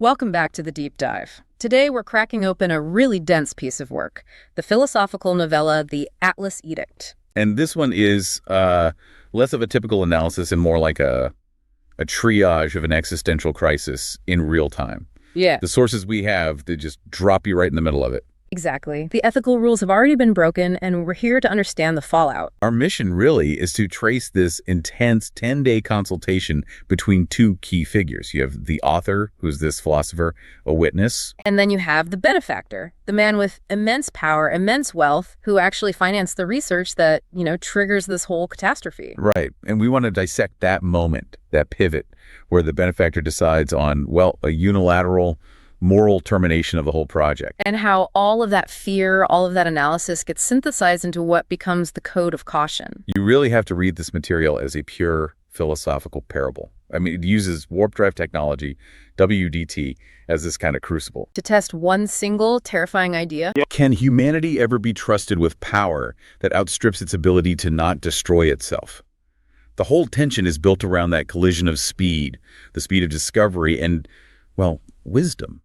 Welcome back to the Deep Dive. Today we're cracking open a really dense piece of work, the philosophical novella, The Atlas Edict. And this one is less of a typical analysis and more like a triage of an existential crisis in real time. Yeah. The sources we have, they just drop you right in the middle of it. Exactly. The ethical rules have already been broken, and we're here to understand the fallout. Our mission really is to trace this intense 10-day consultation between two key figures. You have the author, who's this philosopher, a witness. And then you have the benefactor, the man with immense power, immense wealth, who actually financed the research that, triggers this whole catastrophe. Right. And we want to dissect that moment, that pivot, where the benefactor decides on, a unilateral moral termination of the whole project. And how all of that fear, all of that analysis gets synthesized into what becomes the code of caution. You really have to read this material as a pure philosophical parable. I mean, it uses warp drive technology, WDT, as this kind of crucible. To test one single terrifying idea. Can humanity ever be trusted with power that outstrips its ability to not destroy itself? The whole tension is built around that collision of speed, the speed of discovery, and, wisdom.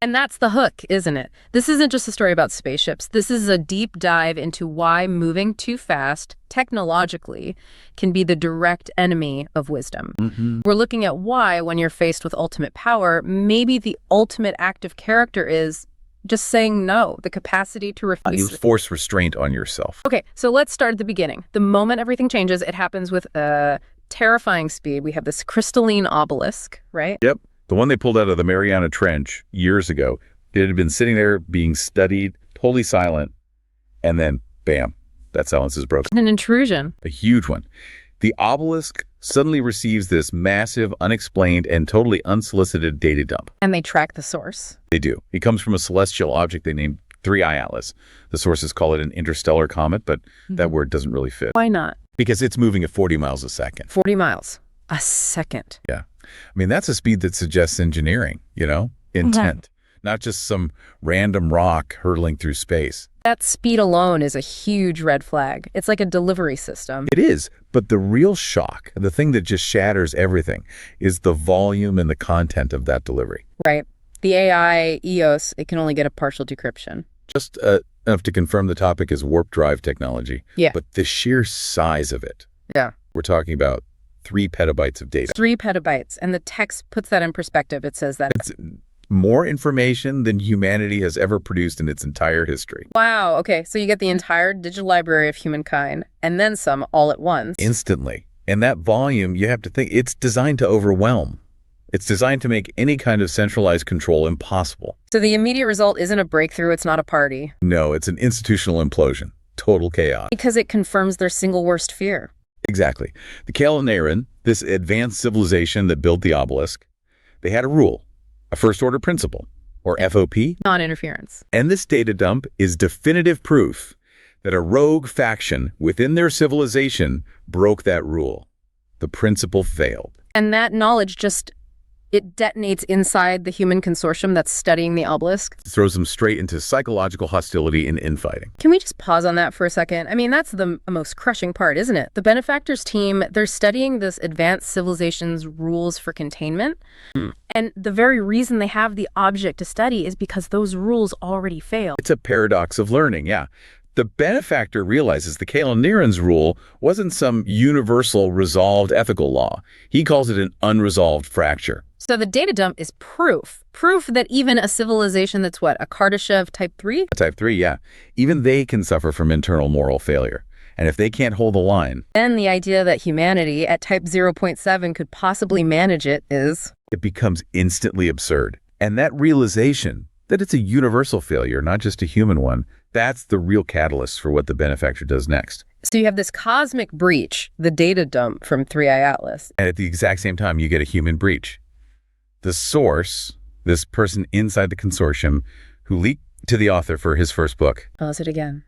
And that's the hook, isn't it? This isn't just a story about spaceships. This is a deep dive into why moving too fast, technologically, can be the direct enemy of wisdom. Mm-hmm. We're looking at why, when you're faced with ultimate power, maybe the ultimate act of character is just saying no, the capacity to refuse. You force restraint on yourself. Okay, so let's start at the beginning. The moment everything changes, it happens with a terrifying speed. We have this crystalline obelisk, right? Yep. The one they pulled out of the Mariana Trench years ago. It had been sitting there being studied, totally silent, and then, bam, that silence is broken. An intrusion. A huge one. The obelisk suddenly receives this massive, unexplained, and totally unsolicited data dump. And they track the source. They do. It comes from a celestial object they named 3I Atlas. The sources call it an interstellar comet, but that word doesn't really fit. Why not? Because it's moving at 40 miles a second. 40 miles a second. Yeah. I mean, that's a speed that suggests engineering, intent, not just some random rock hurtling through space. That speed alone is a huge red flag. It's like a delivery system. It is. But the real shock, the thing that just shatters everything, is the volume and the content of that delivery. Right. The AI, EOS, it can only get a partial decryption. Just enough to confirm the topic is warp drive technology. Yeah. But the sheer size of it. Yeah. We're talking about 3 petabytes of data. 3 petabytes. And the text puts that in perspective. It says that it's more information than humanity has ever produced in its entire history. Wow. Okay. So you get the entire digital library of humankind and then some all at once. Instantly. And that volume, you have to think, it's designed to overwhelm. It's designed to make any kind of centralized control impossible. So the immediate result isn't a breakthrough. It's not a party. No, it's an institutional implosion. Total chaos. Because it confirms their single worst fear. Exactly. The Kael'Nyrin, this advanced civilization that built the obelisk, they had a rule, a first-order principle, or FOP. Non-interference. And this data dump is definitive proof that a rogue faction within their civilization broke that rule. The principle failed. And that knowledge it detonates inside the human consortium that's studying the obelisk. It throws them straight into psychological hostility and infighting. Can we just pause on that for a second? I mean, that's the most crushing part, isn't it? The benefactors team, they're studying this advanced civilization's rules for containment. And the very reason they have the object to study is because those rules already failed. It's a paradox of learning, yeah. The benefactor realizes the Kael'Nyrin's rule wasn't some universal resolved ethical law. He calls it an unresolved fracture. So the data dump is proof that even a civilization that's a Kardashev type 3? Type 3, yeah. Even they can suffer from internal moral failure. And if they can't hold the line, then the idea that humanity at type 0.7 could possibly manage it becomes instantly absurd. And that realization that it's a universal failure, not just a human one, that's the real catalyst for what the benefactor does next. So you have this cosmic breach, the data dump from 3I Atlas. And at the exact same time, you get a human breach. The source, this person inside the consortium who leaked to the author for his first book. Does it again.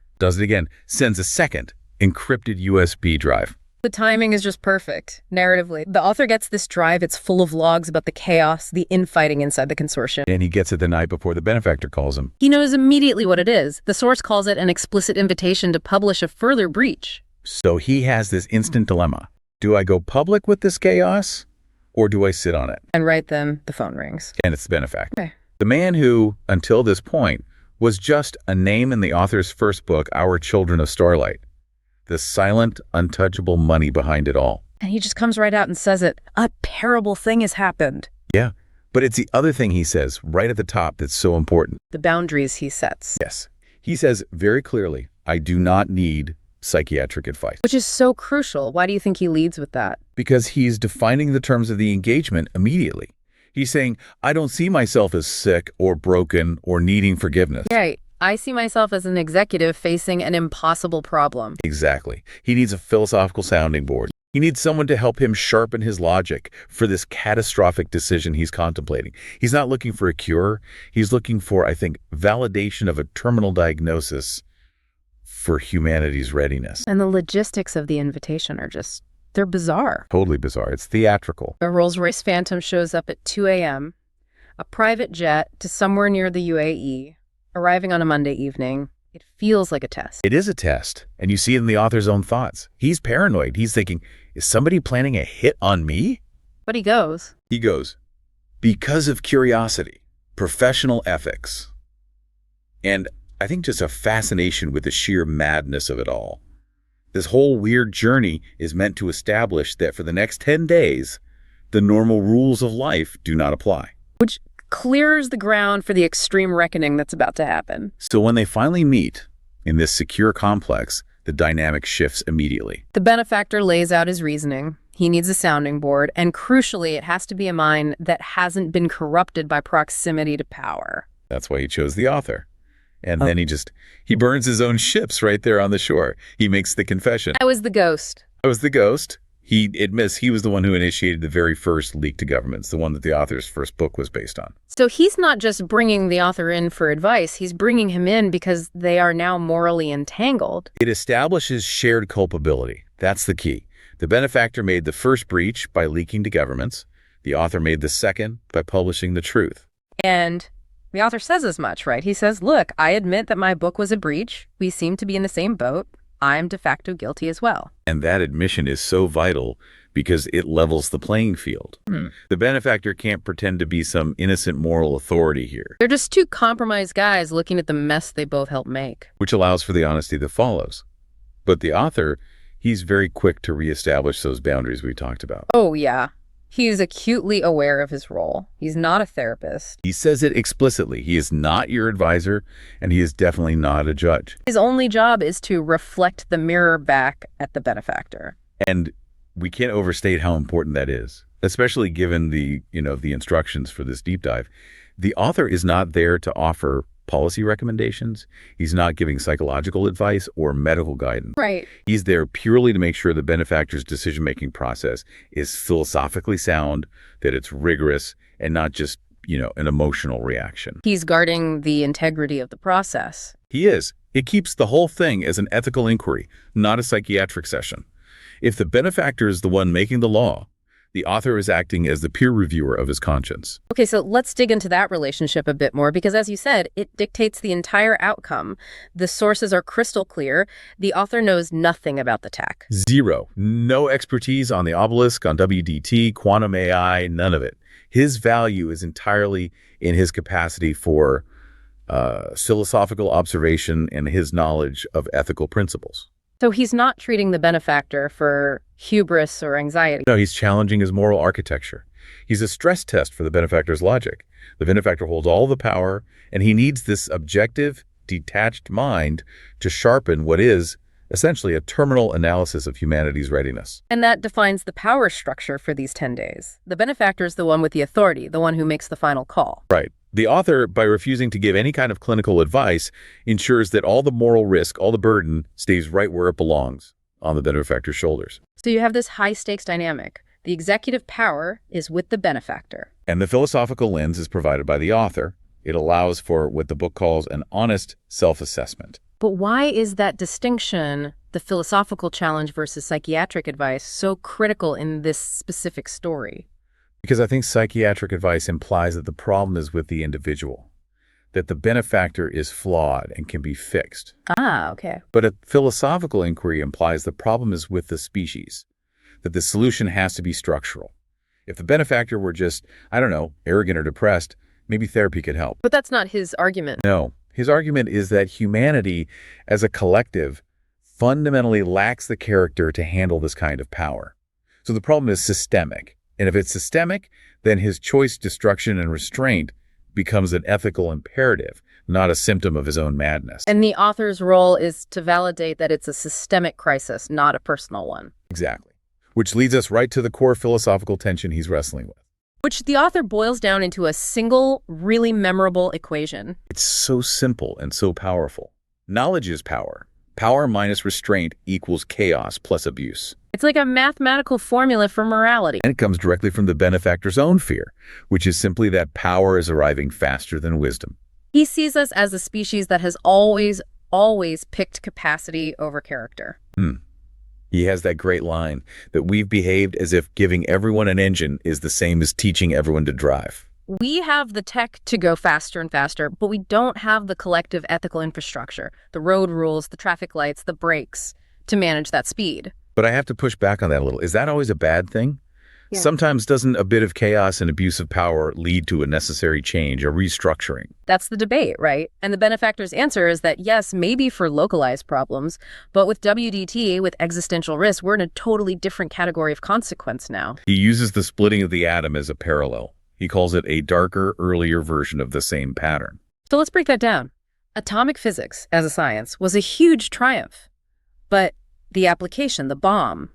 Sends a second encrypted USB drive. The timing is just perfect, narratively. The author gets this drive. It's full of logs about the chaos, the infighting inside the consortium. And he gets it the night before the benefactor calls him. He knows immediately what it is. The source calls it an explicit invitation to publish a further breach. So he has this instant dilemma. Do I go public with this chaos? or do I sit on it? And right then, the phone rings. And it's the benefactor. Okay. The man who, until this point, was just a name in the author's first book, Our Children of Starlight. The silent, untouchable money behind it all. And he just comes right out and says it. A terrible thing has happened. Yeah, but it's the other thing he says right at the top that's so important. The boundaries he sets. Yes. He says very clearly, I do not need psychiatric advice. Which is so crucial. Why do you think he leads with that? Because he's defining the terms of the engagement immediately. He's saying, I don't see myself as sick or broken or needing forgiveness. Right. I see myself as an executive facing an impossible problem. Exactly. He needs a philosophical sounding board. He needs someone to help him sharpen his logic for this catastrophic decision he's contemplating. He's not looking for a cure. He's looking for, I think, validation of a terminal diagnosis for humanity's readiness. And the logistics of the invitation are just, they're bizarre. Totally bizarre. It's theatrical. A Rolls-Royce Phantom shows up at 2 a.m., a private jet to somewhere near the UAE, arriving on a Monday evening. It feels like a test. It is a test, and you see it in the author's own thoughts. He's paranoid. He's thinking, is somebody planning a hit on me? But he goes. He goes, because of curiosity, professional ethics, and I think just a fascination with the sheer madness of it all. This whole weird journey is meant to establish that for the next 10 days, the normal rules of life do not apply. Which clears the ground for the extreme reckoning that's about to happen. So when they finally meet in this secure complex, the dynamic shifts immediately. The benefactor lays out his reasoning. He needs a sounding board, and crucially, it has to be a mind that hasn't been corrupted by proximity to power. That's why he chose the author. And then he burns his own ships right there on the shore. He makes the confession. I was the ghost. I was the ghost. He admits he was the one who initiated the very first leak to governments, the one that the author's first book was based on. So he's not just bringing the author in for advice. He's bringing him in because they are now morally entangled. It establishes shared culpability. That's the key. The benefactor made the first breach by leaking to governments. The author made the second by publishing the truth. And the author says as much, right? He says, look, I admit that my book was a breach. We seem to be in the same boat. I'm de facto guilty as well. And that admission is so vital because it levels the playing field. The benefactor can't pretend to be some innocent moral authority here. They're just two compromised guys looking at the mess they both helped make. Which allows for the honesty that follows. But the author, he's very quick to reestablish those boundaries we talked about. Oh, yeah. He's acutely aware of his role. He's not a therapist. He says it explicitly. He is not your advisor, and he is definitely not a judge. His only job is to reflect the mirror back at the benefactor. And we can't overstate how important that is, especially given the instructions for this deep dive. The author is not there to offer policy recommendations. He's not giving psychological advice or medical guidance. Right. He's there purely to make sure the benefactor's decision-making process is philosophically sound, that it's rigorous, and not just, an emotional reaction. He's guarding the integrity of the process. He is. It keeps the whole thing as an ethical inquiry, not a psychiatric session. If the benefactor is the one making the law, the author is acting as the peer reviewer of his conscience. Okay, so let's dig into that relationship a bit more, because as you said, it dictates the entire outcome. The sources are crystal clear. The author knows nothing about the tech. Zero. No expertise on the obelisk, on WDT, quantum AI, none of it. His value is entirely in his capacity for philosophical observation and his knowledge of ethical principles. So he's not treating the benefactor for hubris or anxiety. No, he's challenging his moral architecture. He's a stress test for the benefactor's logic. The benefactor holds all the power, and he needs this objective, detached mind to sharpen what is essentially a terminal analysis of humanity's readiness. And that defines the power structure for these 10 days. The benefactor is the one with the authority, the one who makes the final call. Right. The author, by refusing to give any kind of clinical advice, ensures that all the moral risk, all the burden, stays right where it belongs, on the benefactor's shoulders. So you have this high-stakes dynamic. The executive power is with the benefactor. And the philosophical lens is provided by the author. It allows for what the book calls an honest self-assessment. But why is that distinction, the philosophical challenge versus psychiatric advice, so critical in this specific story? Because I think psychiatric advice implies that the problem is with the individual, that the benefactor is flawed and can be fixed. Ah, okay. But a philosophical inquiry implies the problem is with the species, that the solution has to be structural. If the benefactor were just, I don't know, arrogant or depressed, maybe therapy could help. But that's not his argument. No. His argument is that humanity, as a collective, fundamentally lacks the character to handle this kind of power. So the problem is systemic. And if it's systemic, then his choice, destruction, and restraint becomes an ethical imperative, not a symptom of his own madness. And the author's role is to validate that it's a systemic crisis, not a personal one. Exactly. Which leads us right to the core philosophical tension he's wrestling with. Which the author boils down into a single, really memorable equation. It's so simple and so powerful. Knowledge is power. Power minus restraint equals chaos plus abuse. It's like a mathematical formula for morality. And it comes directly from the benefactor's own fear, which is simply that power is arriving faster than wisdom. He sees us as a species that has always picked capacity over character. He has that great line that we've behaved as if giving everyone an engine is the same as teaching everyone to drive. We have the tech to go faster and faster, but we don't have the collective ethical infrastructure, the road rules, the traffic lights, the brakes to manage that speed. But I have to push back on that a little. Is that always a bad thing? Yeah. Sometimes doesn't a bit of chaos and abuse of power lead to a necessary change, a restructuring? That's the debate, right? And the benefactor's answer is that yes, maybe for localized problems, but with WDT, with existential risk, we're in a totally different category of consequence now. He uses the splitting of the atom as a parallel. He calls it a darker, earlier version of the same pattern. So let's break that down. Atomic physics, as a science, was a huge triumph. But the application, the bomb,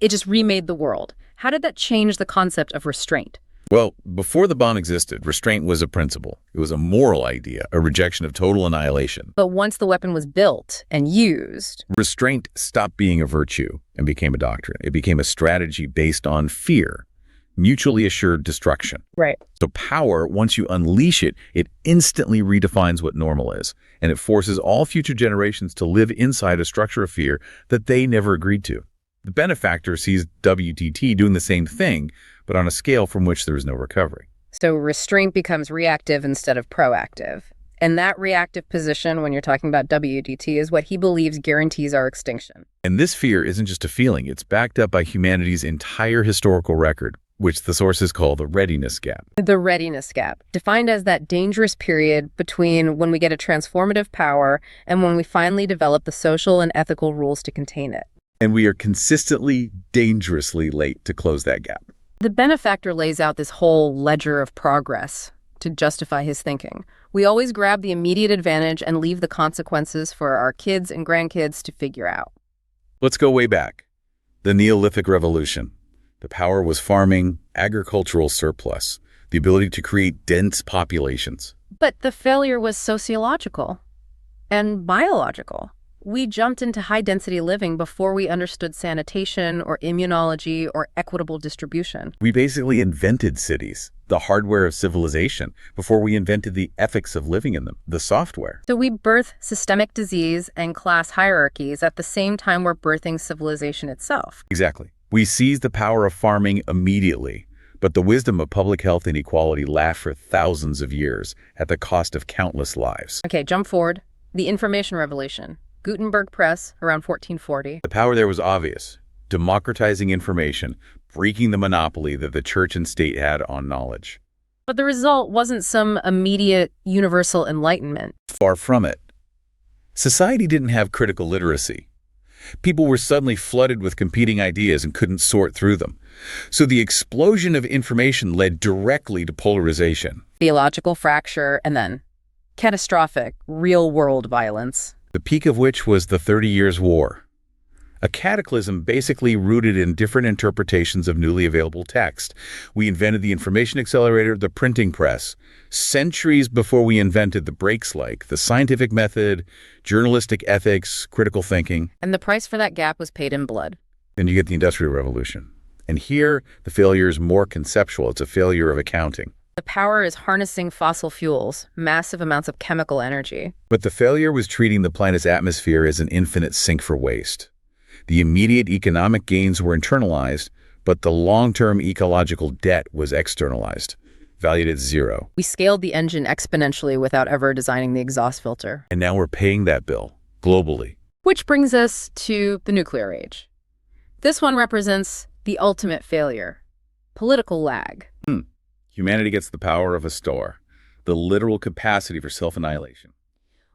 it just remade the world. How did that change the concept of restraint? Well, before the bomb existed, restraint was a principle. It was a moral idea, a rejection of total annihilation. But once the weapon was built and used, Restraint stopped being a virtue and became a doctrine. It became a strategy based on fear, mutually assured destruction. right? So power, once you unleash it, it instantly redefines what normal is. And it forces all future generations to live inside a structure of fear that they never agreed to. The benefactor sees WDT doing the same thing, but on a scale from which there is no recovery. So restraint becomes reactive instead of proactive. And that reactive position, when you're talking about WDT, is what he believes guarantees our extinction. And this fear isn't just a feeling. It's backed up by humanity's entire historical record, which the sources call the readiness gap. The readiness gap, defined as that dangerous period between when we get a transformative power and when we finally develop the social and ethical rules to contain it. And we are consistently, dangerously late to close that gap. The benefactor lays out this whole ledger of progress to justify his thinking. We always grab the immediate advantage and leave the consequences for our kids and grandkids to figure out. Let's go way back. The Neolithic Revolution. The power was farming, agricultural surplus, the ability to create dense populations. But the failure was sociological and biological. We jumped into high-density living before we understood sanitation or immunology or equitable distribution. We basically invented cities, the hardware of civilization, before we invented the ethics of living in them, the software. So we birth systemic disease and class hierarchies at the same time we're birthing civilization itself. Exactly. We seized the power of farming immediately, but the wisdom of public health and equality laughed for thousands of years at the cost of countless lives. Okay, jump forward. The information revolution. Gutenberg Press, around 1440. The power there was obvious, democratizing information, breaking the monopoly that the church and state had on knowledge. But the result wasn't some immediate universal enlightenment. Far from it. Society didn't have critical literacy. People were suddenly flooded with competing ideas and couldn't sort through them. So the explosion of information led directly to polarization. Theological fracture, and then catastrophic, real-world violence. The peak of which was the 30 Years' War. A cataclysm basically rooted in different interpretations of newly available text. We invented the information accelerator, the printing press, centuries before we invented the breaks like the scientific method, journalistic ethics, critical thinking. And the price for that gap was paid in blood. Then you get the Industrial Revolution. And here, the failure is more conceptual. It's a failure of accounting. The power is harnessing fossil fuels, massive amounts of chemical energy. But the failure was treating the planet's atmosphere as an infinite sink for waste. The immediate economic gains were internalized, but the long-term ecological debt was externalized, valued at zero. We scaled the engine exponentially without ever designing the exhaust filter. And now we're paying that bill, globally. Which brings us to the nuclear age. This one represents the ultimate failure. political lag. Humanity gets the power of a star, the literal capacity for self-annihilation.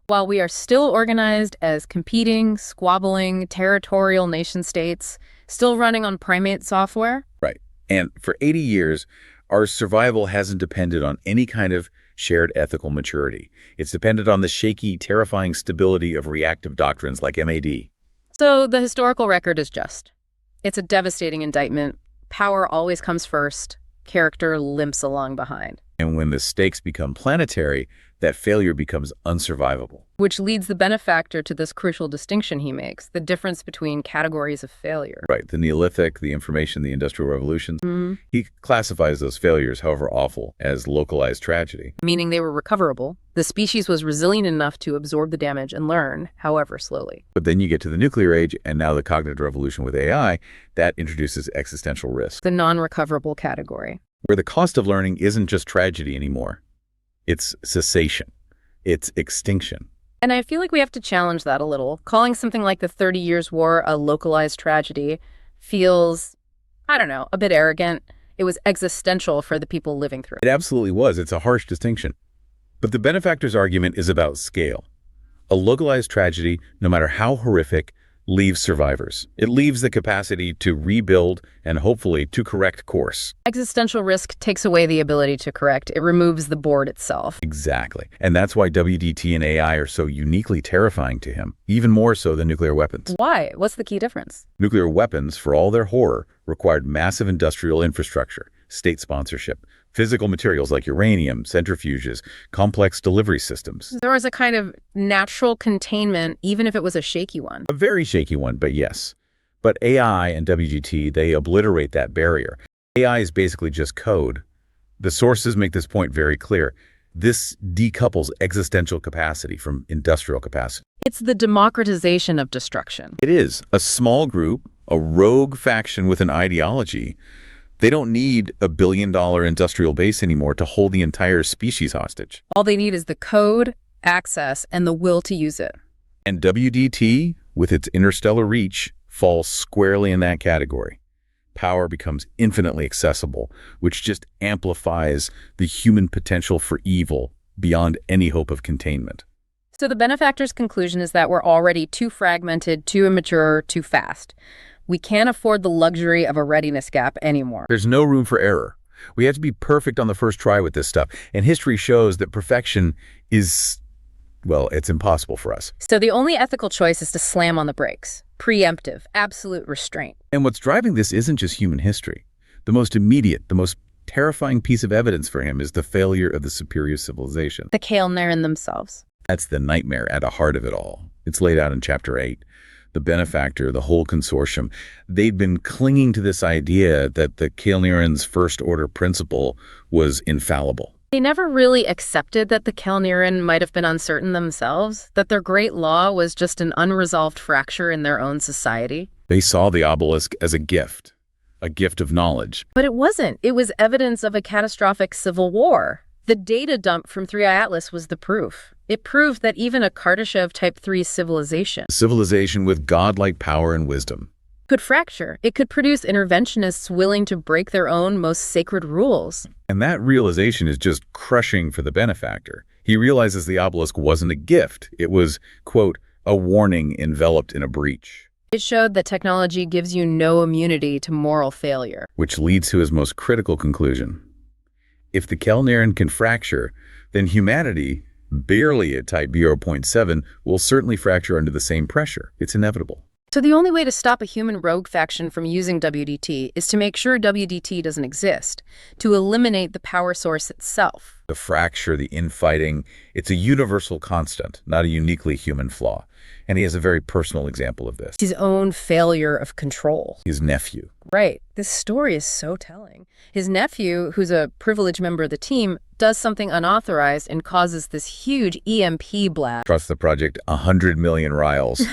While we are still organized as competing, squabbling, territorial nation-states, still running on primate software. Right. And for 80 years, our survival hasn't depended on any kind of shared ethical maturity. It's depended on the shaky, terrifying stability of reactive doctrines like MAD. So the historical record is just. It's a devastating indictment. Power always comes first. Character limps along behind. And when the stakes become planetary, that failure becomes unsurvivable. Which leads the benefactor to this crucial distinction he makes, the difference between categories of failure. Right, the Neolithic, the information, the Industrial Revolutions. He classifies those failures, however awful, as localized tragedy. Meaning they were recoverable. The species was resilient enough to absorb the damage and learn, however slowly. But then you get to the nuclear age and now the cognitive revolution with AI, that introduces existential risk. The non-recoverable category. Where the cost of learning isn't just tragedy anymore. It's cessation. It's extinction. And I feel like we have to challenge that a little. Calling something like the 30 Years' War a localized tragedy feels, I don't know, a bit arrogant. It was existential for the people living through it. It absolutely was. It's a harsh distinction. But the benefactor's argument is about scale. A localized tragedy, no matter how horrific, leaves survivors. It leaves the capacity to rebuild and hopefully to correct course. Existential risk takes away the ability to correct. It removes the board itself. Exactly. And that's why WDT and AI are so uniquely terrifying to him, even more so than nuclear weapons. Why? What's the key difference? Nuclear weapons, for all their horror, required massive industrial infrastructure, state sponsorship, physical materials like uranium, centrifuges, complex delivery systems. There was a kind of natural containment, even if it was a shaky one. A very shaky one, but yes. But AI and WGT, they obliterate that barrier. AI is basically just code. The sources make this point very clear. This decouples existential capacity from industrial capacity. It's the democratization of destruction. It is. A small group, a rogue faction with an ideology. They don't need a billion-dollar industrial base anymore to hold the entire species hostage. All they need is the code, access, and the will to use it. And WDT, with its interstellar reach, falls squarely in that category. Power becomes infinitely accessible, which just amplifies the human potential for evil beyond any hope of containment. So the benefactor's conclusion is that we're already too fragmented, too immature, too fast. We can't afford the luxury of a readiness gap anymore. There's no room for error. We have to be perfect on the first try with this stuff. And history shows that perfection is, well, it's impossible for us. So the only ethical choice is to slam on the brakes. Preemptive, absolute restraint. And what's driving this isn't just human history. The most immediate, the most terrifying piece of evidence for him is the failure of the superior civilization. The Kael'Nyrin themselves. That's the nightmare at the heart of it all. It's laid out in Chapter 8. The benefactor, the whole consortium, they'd been clinging to this idea that the Kael'Nyrin's first-order principle was infallible. They never really accepted that the Kael'Nyrin might have been uncertain themselves, that their great law was just an unresolved fracture in their own society. They saw the obelisk as a gift of knowledge. But it wasn't. It was evidence of a catastrophic civil war. The data dump from 3i Atlas was the proof. It proved that even a Kardashev Type 3 civilization with godlike power and wisdom could fracture. It could produce interventionists willing to break their own most sacred rules. And that realization is just crushing for the benefactor. He realizes the obelisk wasn't a gift. It was, quote, a warning enveloped in a breach. It showed that technology gives you no immunity to moral failure. Which leads to his most critical conclusion. If the Kael'Nyrin can fracture, then humanity, barely at Type B0.7, will certainly fracture under the same pressure. It's inevitable. So the only way to stop a human rogue faction from using WDT is to make sure WDT doesn't exist, to eliminate the power source itself. The fracture, the infighting, it's a universal constant, not a uniquely human flaw. And he has a very personal example of this. His own failure of control. His nephew. Right. This story is so telling. His nephew, who's a privileged member of the team, does something unauthorized and causes this huge EMP blast. Costs the project 100 million rials.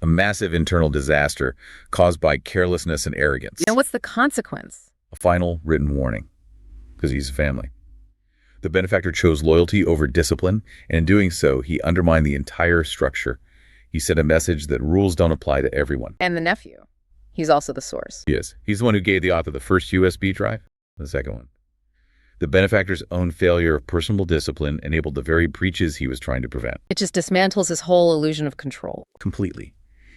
A massive internal disaster caused by carelessness and arrogance. You know, what's the consequence? A final written warning, because he's a family. The benefactor chose loyalty over discipline, and in doing so, he undermined the entire structure. He sent a message that rules don't apply to everyone. And the nephew. He's also the source. Yes. He's the one who gave the author the first USB drive. The second one. The benefactor's own failure of personal discipline enabled the very breaches he was trying to prevent. It just dismantles his whole illusion of control. Completely.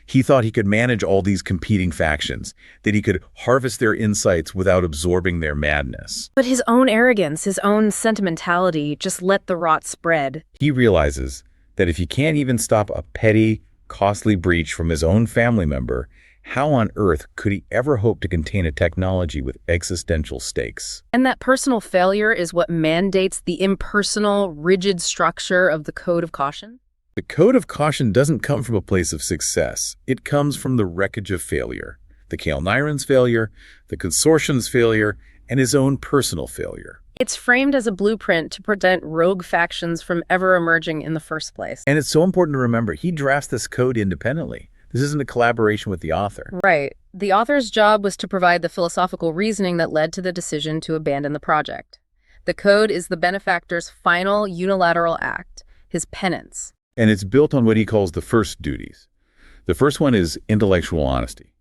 He thought he could manage all these competing factions, that he could harvest their insights without absorbing their madness. But his own arrogance, his own sentimentality just let the rot spread. He realizes that if he can't even stop a petty, costly breach from his own family member, how on earth could he ever hope to contain a technology with existential stakes? And that personal failure is what mandates the impersonal, rigid structure of the Code of Caution? The Code of Caution doesn't come from a place of success. It comes from the wreckage of failure. The Kael'Nyrin's failure, the Consortium's failure, and his own personal failure. It's framed as a blueprint to prevent rogue factions from ever emerging in the first place. And it's so important to remember, he drafts this code independently. This isn't a collaboration with the author. Right. The author's job was to provide the philosophical reasoning that led to the decision to abandon the project. The code is the benefactor's final unilateral act, his penance. And it's built on what he calls the first duties. The first one is intellectual honesty.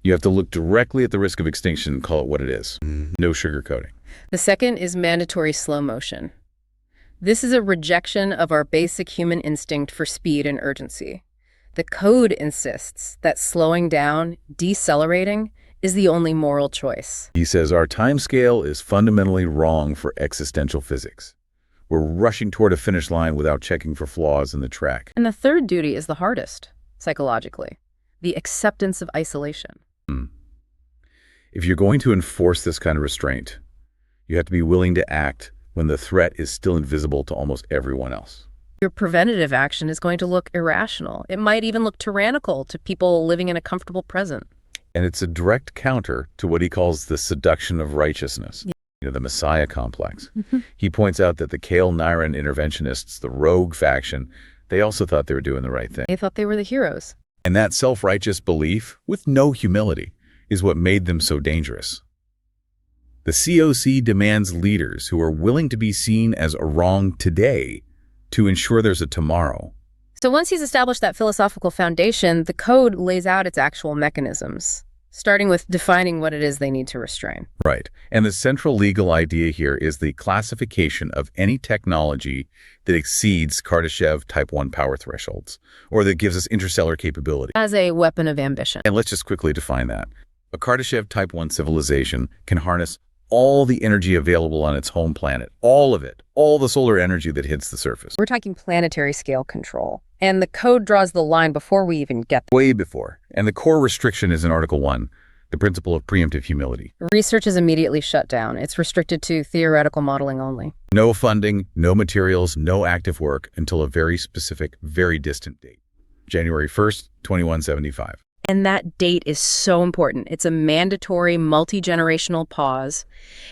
You have to look directly at the risk of extinction and call it what it is. No sugarcoating. The second is mandatory slow motion. This is a rejection of our basic human instinct for speed and urgency. The code insists that slowing down, decelerating, is the only moral choice. He says our timescale is fundamentally wrong for existential physics. We're rushing toward a finish line without checking for flaws in the track. And the third duty is the hardest, psychologically, the acceptance of isolation. If you're going to enforce this kind of restraint, you have to be willing to act when the threat is still invisible to almost everyone else. Your preventative action is going to look irrational. It might even look tyrannical to people living in a comfortable present. And it's a direct counter to what he calls the seduction of righteousness, the Messiah complex. He points out that the Kael'Nyrin interventionists, the rogue faction, they also thought they were doing the right thing. They thought they were the heroes. And that self-righteous belief, with no humility, is what made them so dangerous. The COC demands leaders who are willing to be seen as a wrong today to ensure there's a tomorrow. So once he's established that philosophical foundation, the code lays out its actual mechanisms, starting with defining what it is they need to restrain. Right. And the central legal idea here is the classification of any technology that exceeds Kardashev Type 1 power thresholds, or that gives us interstellar capability. As a weapon of ambition. And let's just quickly define that. A Kardashev Type 1 civilization can harness all the energy available on its home planet, all of it, all the solar energy that hits the surface. We're talking planetary scale control. And the code draws the line before we even get there. Way before. And the core restriction is in Article 1, the principle of preemptive humility. Research is immediately shut down. It's restricted to theoretical modeling only. No funding, no materials, no active work until a very specific, very distant date. January 1st, 2175. And that date is so important. It's a mandatory multi-generational pause.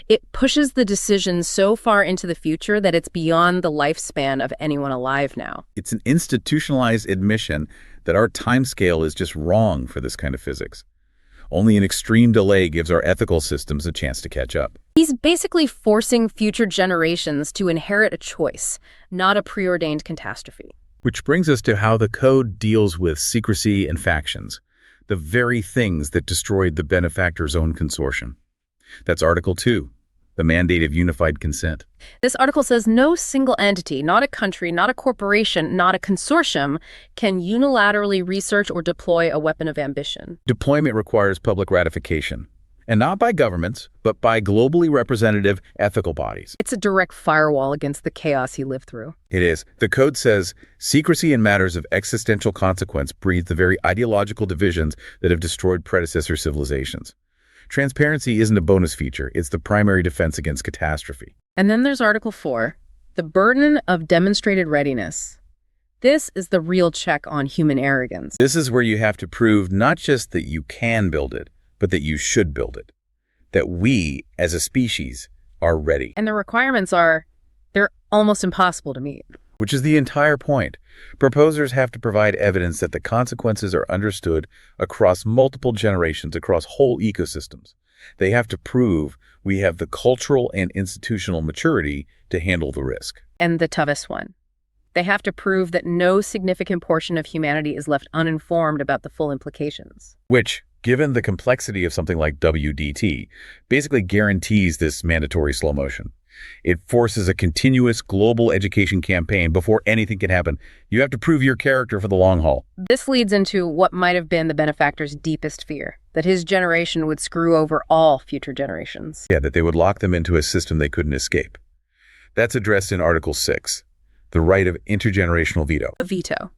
It pushes the decision so far into the future that it's beyond the lifespan of anyone alive now. It's an institutionalized admission that our timescale is just wrong for this kind of physics. Only an extreme delay gives our ethical systems a chance to catch up. He's basically forcing future generations to inherit a choice, not a preordained catastrophe. Which brings us to how the code deals with secrecy and factions. The very things that destroyed the benefactor's own consortium. That's Article 2, the mandate of unified consent. This article says no single entity, not a country, not a corporation, not a consortium, can unilaterally research or deploy a weapon of ambition. Deployment requires public ratification, and not by governments, but by globally representative ethical bodies. It's a direct firewall against the chaos he lived through. It is. The code says secrecy in matters of existential consequence breeds the very ideological divisions that have destroyed predecessor civilizations. Transparency isn't a bonus feature. It's the primary defense against catastrophe. And then there's Article 4, the burden of demonstrated readiness. This is the real check on human arrogance. This is where you have to prove not just that you can build it, but that you should build it. That we, as a species, are ready. And the requirements they're almost impossible to meet. Which is the entire point. Proposers have to provide evidence that the consequences are understood across multiple generations, across whole ecosystems. They have to prove we have the cultural and institutional maturity to handle the risk. And the toughest one. They have to prove that no significant portion of humanity is left uninformed about the full implications. Which, given the complexity of something like WDT, basically guarantees this mandatory slow motion. It forces a continuous global education campaign before anything can happen. You have to prove your character for the long haul. This leads into what might have been the benefactor's deepest fear, that his generation would screw over all future generations. Yeah, that they would lock them into a system they couldn't escape. That's addressed in Article 6, the right of intergenerational veto. A veto.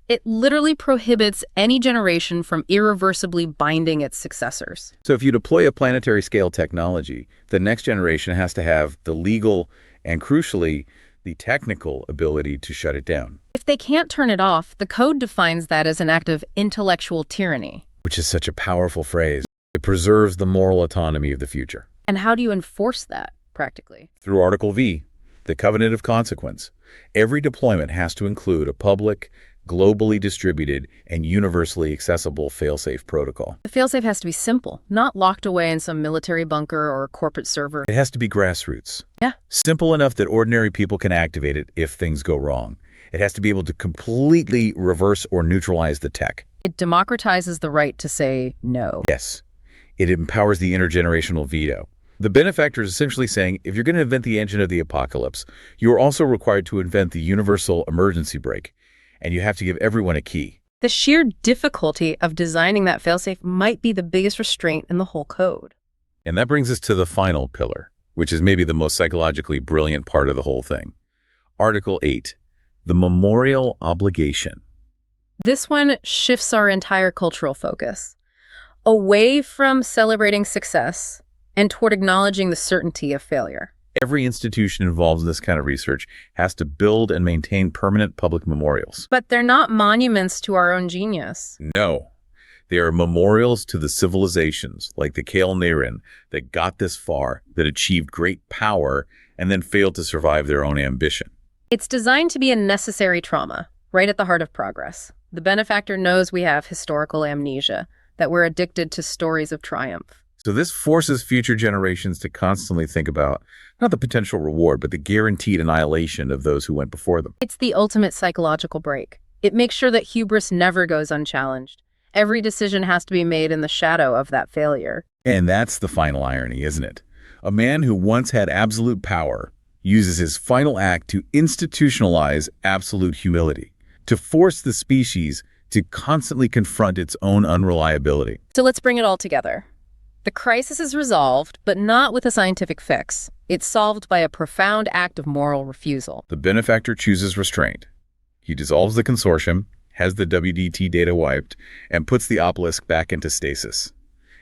It literally prohibits any generation from irreversibly binding its successors. So if you deploy a planetary scale technology, the next generation has to have the legal and, crucially, the technical ability to shut it down. If they can't turn it off, the code defines that as an act of intellectual tyranny. Which is such a powerful phrase. It preserves the moral autonomy of the future. And how do you enforce that, practically? Through Article V, the covenant of consequence. Every deployment has to include a public, globally distributed, and universally accessible fail-safe protocol. The failsafe has to be simple, not locked away in some military bunker or corporate server. It has to be grassroots. Yeah. Simple enough that ordinary people can activate it if things go wrong. It has to be able to completely reverse or neutralize the tech. It democratizes the right to say no. Yes. It empowers the intergenerational veto. The benefactor is essentially saying, if you're going to invent the engine of the apocalypse, you are also required to invent the universal emergency brake, and you have to give everyone a key. The sheer difficulty of designing that failsafe might be the biggest restraint in the whole code. And that brings us to the final pillar, which is maybe the most psychologically brilliant part of the whole thing. Article 8, the memorial obligation. This one shifts our entire cultural focus away from celebrating success and toward acknowledging the certainty of failure. Every institution involved in this kind of research has to build and maintain permanent public memorials. But they're not monuments to our own genius. No. They are memorials to the civilizations, like the Kael'Nyrin, that got this far, that achieved great power, and then failed to survive their own ambition. It's designed to be a necessary trauma, right at the heart of progress. The benefactor knows we have historical amnesia, that we're addicted to stories of triumph. So this forces future generations to constantly think about not the potential reward, but the guaranteed annihilation of those who went before them. It's the ultimate psychological break. It makes sure that hubris never goes unchallenged. Every decision has to be made in the shadow of that failure. And that's the final irony, isn't it? A man who once had absolute power uses his final act to institutionalize absolute humility, to force the species to constantly confront its own unreliability. So let's bring it all together. The crisis is resolved, but not with a scientific fix. It's solved by a profound act of moral refusal. The benefactor chooses restraint. He dissolves the consortium, has the WDT data wiped, and puts the obelisk back into stasis.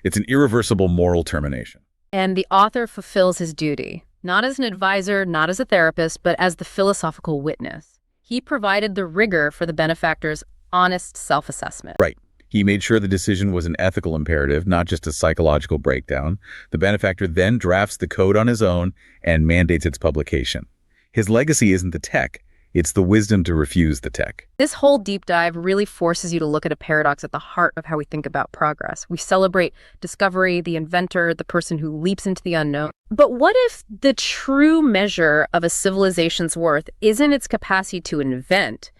It's an irreversible moral termination. And the author fulfills his duty, not as an advisor, not as a therapist, but as the philosophical witness. He provided the rigor for the benefactor's honest self-assessment. Right. He made sure the decision was an ethical imperative, not just a psychological breakdown. The benefactor then drafts the code on his own and mandates its publication. His legacy isn't the tech, it's the wisdom to refuse the tech. This whole deep dive really forces you to look at a paradox at the heart of how we think about progress. We celebrate discovery, the inventor, the person who leaps into the unknown. But what if the true measure of a civilization's worth isn't its capacity to invent,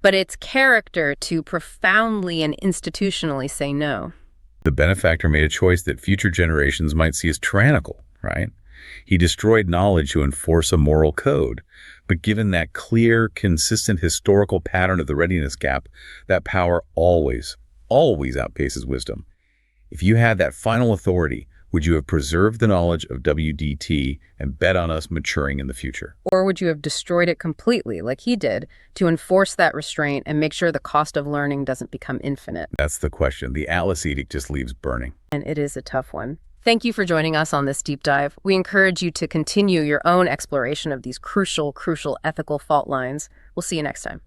but its character to profoundly and institutionally say no? The benefactor made a choice that future generations might see as tyrannical, right? He destroyed knowledge to enforce a moral code. But given that clear, consistent historical pattern of the readiness gap, that power always outpaces wisdom. If you had that final authority, would you have preserved the knowledge of WDT and bet on us maturing in the future? Or would you have destroyed it completely, like he did, to enforce that restraint and make sure the cost of learning doesn't become infinite? That's the question. The Atlas Edict just leaves burning. And it is a tough one. Thank you for joining us on this deep dive. We encourage you to continue your own exploration of these crucial ethical fault lines. We'll see you next time.